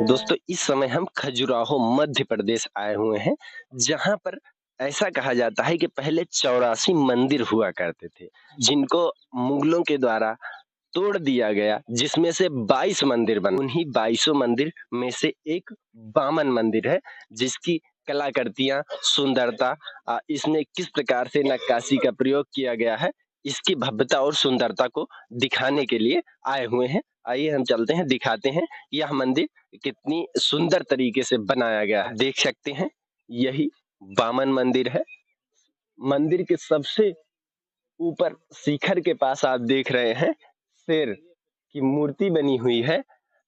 दोस्तों इस समय हम खजुराहो मध्य प्रदेश आए हुए हैं, जहाँ पर ऐसा कहा जाता है कि पहले 84 मंदिर हुआ करते थे, जिनको मुगलों के द्वारा तोड़ दिया गया, जिसमें से 22 मंदिर बने। उन्हीं 22 मंदिर में से एक बामन मंदिर है, जिसकी कलाकृतियाँ, सुंदरता इसमें किस प्रकार से नक्काशी का प्रयोग किया गया है, इसकी भव्यता और सुंदरता को दिखाने के लिए आए हुए हैं। आइए हम चलते हैं, दिखाते हैं यह मंदिर कितनी सुंदर तरीके से बनाया गया है। देख सकते हैं, यही बामन मंदिर है। मंदिर के सबसे ऊपर शिखर के पास आप देख रहे हैं शेर की मूर्ति बनी हुई है।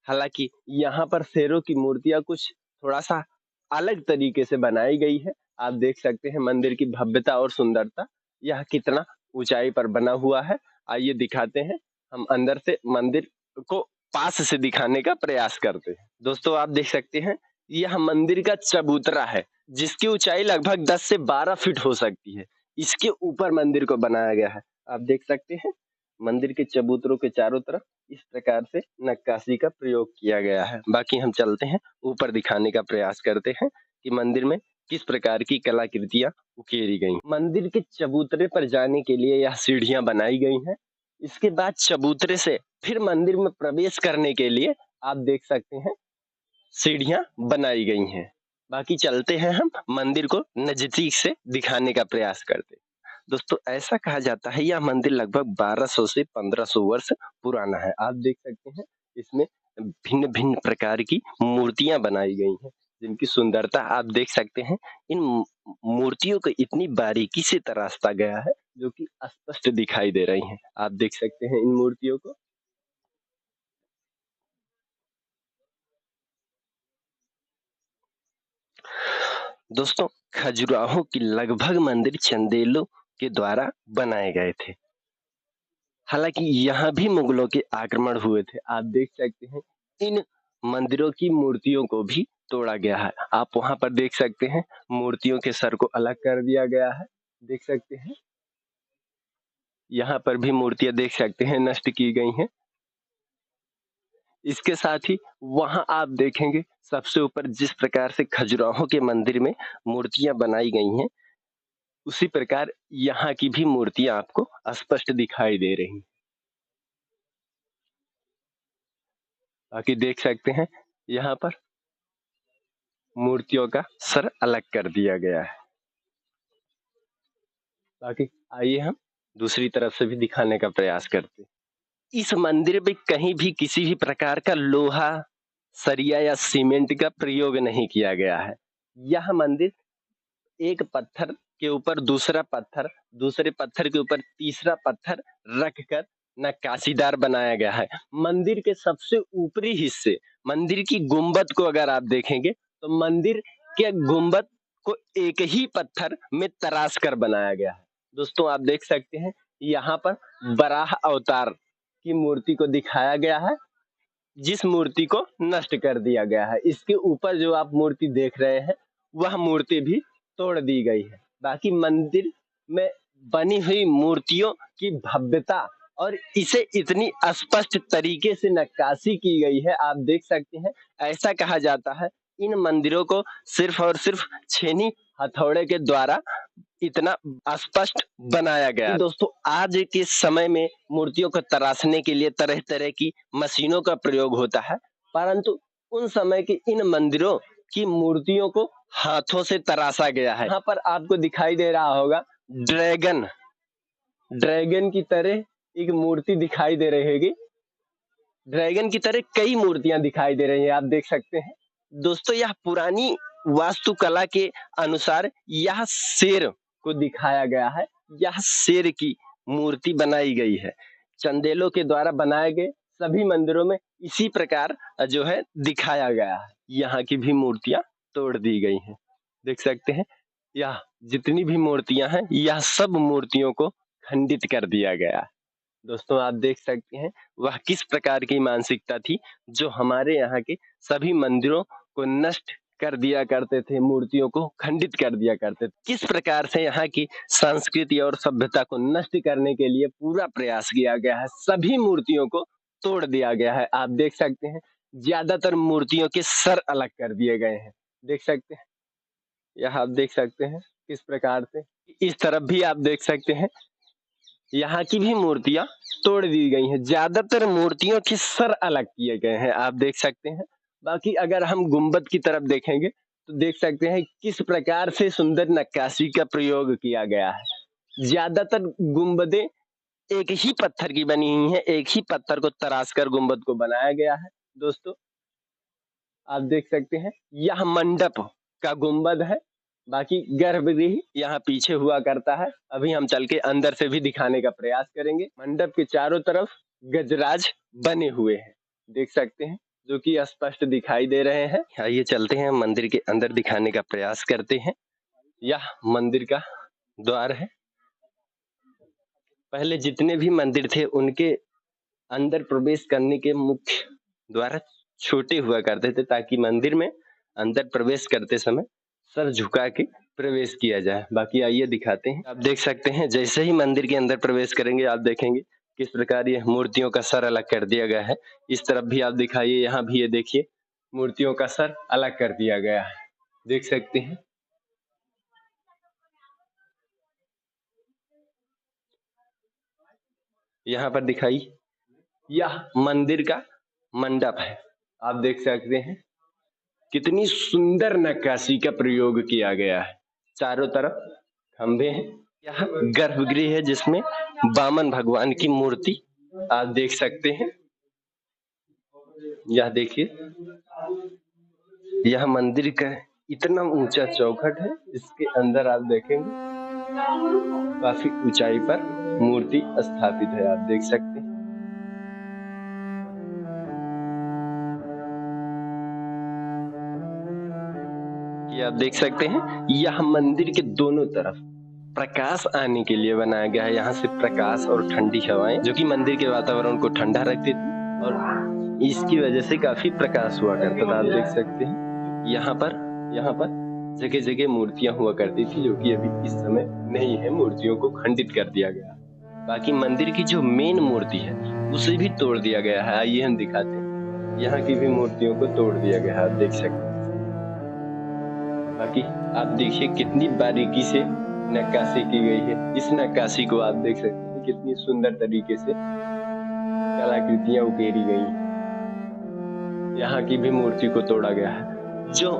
हालांकि यहाँ पर शेरों की मूर्तियां कुछ थोड़ा सा अलग तरीके से बनाई गई है। आप देख सकते हैं मंदिर की भव्यता और सुंदरता, यह कितना ऊंचाई पर बना हुआ है। आइए दिखाते हैं, हम अंदर से मंदिर को पास से दिखाने का प्रयास करते हैं। दोस्तों आप देख सकते हैं, यह मंदिर का चबूतरा है, जिसकी ऊंचाई लगभग 10 से 12 फीट हो सकती है। इसके ऊपर मंदिर को बनाया गया है। आप देख सकते हैं, मंदिर के चबूतरों के चारों तरफ इस प्रकार से नक्काशी का प्रयोग किया गया है। बाकी हम चलते हैं, ऊपर दिखाने का प्रयास करते हैं कि मंदिर में किस प्रकार की कलाकृतियां उकेरी गई। मंदिर के चबूतरे पर जाने के लिए यह सीढ़ियां बनाई गई हैं। इसके बाद चबूतरे से फिर मंदिर में प्रवेश करने के लिए आप देख सकते हैं सीढ़ियां बनाई गई हैं। बाकी चलते हैं, हम मंदिर को नजदीक से दिखाने का प्रयास करते हैं। दोस्तों ऐसा कहा जाता है यह मंदिर लगभग 1200 से 1500 वर्ष पुराना है। आप देख सकते हैं, इसमें भिन्न भिन्न प्रकार की मूर्तियां बनाई गई हैं, जिनकी सुंदरता आप देख सकते हैं। इन मूर्तियों को इतनी बारीकी से तराशा गया है, जो कि स्पष्ट दिखाई दे रही हैं। आप देख सकते हैं इन मूर्तियों को। दोस्तों खजुराहो की लगभग मंदिर चंदेलों के द्वारा बनाए गए थे। हालांकि यहाँ भी मुगलों के आक्रमण हुए थे। आप देख सकते हैं, इन मंदिरों की मूर्तियों को भी तोड़ा गया है। आप वहां पर देख सकते हैं, मूर्तियों के सर को अलग कर दिया गया है। देख सकते हैं, यहाँ पर भी मूर्तियां देख सकते हैं नष्ट की गई हैं। इसके साथ ही वहां आप देखेंगे सबसे ऊपर जिस प्रकार से खजुराहो के मंदिर में मूर्तियां बनाई गई हैं, उसी प्रकार यहाँ की भी मूर्तियां आपको स्पष्ट दिखाई दे रही हैं। बाकी देख सकते हैं, यहाँ पर मूर्तियों का सर अलग कर दिया गया है। बाकी आइए हम दूसरी तरफ से भी दिखाने का प्रयास करते हैं। इस मंदिर में कहीं भी किसी भी प्रकार का लोहा, सरिया या सीमेंट का प्रयोग नहीं किया गया है। यह मंदिर एक पत्थर के ऊपर दूसरा पत्थर, दूसरे पत्थर के ऊपर तीसरा पत्थर रखकर नक्काशीदार बनाया गया है। मंदिर के सबसे ऊपरी हिस्से, मंदिर की गुंबद को अगर आप देखेंगे, तो मंदिर के गुंबद को एक ही पत्थर में तराश कर बनाया गया है। दोस्तों आप देख सकते हैं, यहाँ पर वराह अवतार की मूर्ति को दिखाया गया है, जिस मूर्ति को नष्ट कर दिया गया है। इसके ऊपर जो आप मूर्ति देख रहे हैं, वह मूर्ति भी तोड़ दी गई है। बाकी मंदिर में बनी हुई मूर्तियों की भव्यता और इसे इतनी स्पष्ट तरीके से नक्काशी की गई है, आप देख सकते हैं। ऐसा कहा जाता है इन मंदिरों को सिर्फ और सिर्फ छेनी हथौड़े के द्वारा इतना स्पष्ट बनाया गया। दोस्तों आज के समय में मूर्तियों को तराशने के लिए तरह तरह की मशीनों का प्रयोग होता है, परंतु उन समय के इन मंदिरों की मूर्तियों को हाथों से तराशा गया है। यहाँ पर आपको दिखाई दे रहा होगा ड्रैगन, ड्रैगन की तरह एक मूर्ति दिखाई दे रही होगी। ड्रैगन की तरह कई मूर्तियां दिखाई दे रही हैं, आप देख सकते हैं। दोस्तों यह पुरानी वास्तुकला के अनुसार यह शेर को दिखाया गया है। यह शेर की मूर्ति बनाई गई है। चंदेलों के द्वारा बनाए गए सभी मंदिरों में इसी प्रकार जो है दिखाया गया है। यहाँ की भी मूर्तियां तोड़ दी गई हैं। देख सकते हैं, यह जितनी भी मूर्तियां हैं, यह सब मूर्तियों को खंडित कर दिया गया है। दोस्तों आप देख सकते हैं, वह किस प्रकार की मानसिकता थी, जो हमारे यहाँ के सभी मंदिरों को नष्ट कर दिया करते थे, मूर्तियों को खंडित कर दिया करते थे। किस प्रकार से यहाँ की संस्कृति और सभ्यता को नष्ट करने के लिए पूरा प्रयास किया गया है। सभी मूर्तियों को तोड़ दिया गया है। आप देख सकते हैं, ज्यादातर मूर्तियों के सर अलग कर दिए गए हैं। देख सकते हैं, यहाँ आप देख सकते हैं किस प्रकार से। इस तरफ भी आप देख सकते हैं, यहाँ की भी मूर्तियां तोड़ दी गई हैं। ज्यादातर मूर्तियों के सर अलग किए गए हैं, आप देख सकते हैं। बाकी अगर हम गुंबद की तरफ देखेंगे तो देख सकते हैं किस प्रकार से सुंदर नक्काशी का प्रयोग किया गया है। ज्यादातर गुंबदें एक ही पत्थर की बनी हुई हैं, एक ही पत्थर को तराश कर गुंबद को बनाया गया है। दोस्तों आप देख सकते हैं, यह मंडप का गुंबद है। बाकी गर्भगृह यहाँ पीछे हुआ करता है। अभी हम चल के अंदर से भी दिखाने का प्रयास करेंगे। मंडप के चारों तरफ गजराज बने हुए हैं, देख सकते हैं, जो कि स्पष्ट दिखाई दे रहे हैं। आइए चलते हैं, मंदिर के अंदर दिखाने का प्रयास करते हैं। यह मंदिर का द्वार है। पहले जितने भी मंदिर थे उनके अंदर प्रवेश करने के मुख्य द्वार छोटे हुआ करते थे, ताकि मंदिर में अंदर प्रवेश करते समय सर झुका के प्रवेश किया जाए। बाकी आइए दिखाते हैं। आप देख सकते हैं, जैसे ही मंदिर के अंदर प्रवेश करेंगे आप देखेंगे किस प्रकार ये मूर्तियों का सर अलग कर दिया गया है। इस तरफ भी आप दिखाइए, यहाँ भी ये देखिए मूर्तियों का सर अलग कर दिया गया है, देख सकते हैं। यहाँ पर दिखाई, यह मंदिर का मंडप है। आप देख सकते हैं कितनी सुंदर नक्काशी का प्रयोग किया गया है। चारों तरफ खंभे हैं। यह गर्भगृह है जिसमें वामन भगवान की मूर्ति आप देख सकते हैं। यह देखिए, यह मंदिर का इतना ऊंचा चौखट है, इसके अंदर आप देखेंगे काफी ऊंचाई पर मूर्ति स्थापित है, आप देख सकते हैं। ये आप देख सकते हैं, यह मंदिर के दोनों तरफ प्रकाश आने के लिए बनाया गया है। यहाँ से प्रकाश और ठंडी हवाएं, जो कि मंदिर के वातावरण को ठंडा रखती थी, और इसकी वजह से काफी प्रकाश हुआ करता था। आप देख सकते हैं, यहाँ पर जगह जगह मूर्तियां हुआ करती थी, जो कि अभी इस समय नहीं है, मूर्तियों को खंडित कर दिया गया। बाकी मंदिर की जो मेन मूर्ति है उसे भी तोड़ दिया गया है। आइए हम दिखाते हैं, यहाँ की भी मूर्तियों को तोड़ दिया गया है, आप देख सकते हैं। बाकी आप देखिए कितनी बारीकी से नक्काशी की गई है। इस नक्काशी को आप देख सकते हैं, कितनी सुंदर तरीके से कलाकृतियां उकेरी गई हैं। यहाँ की भी मूर्ति को तोड़ा गया है। जो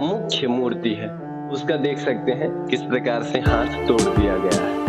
मुख्य मूर्ति है उसका देख सकते हैं किस प्रकार से हाथ तोड़ दिया गया है।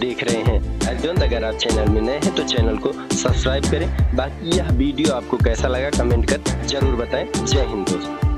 देख रहे हैं अर्जुन। अगर आप चैनल में नए हैं तो चैनल को सब्सक्राइब करें। बाकी यह वीडियो आपको कैसा लगा कमेंट कर जरूर बताएं। जय हिंद दोस्तों।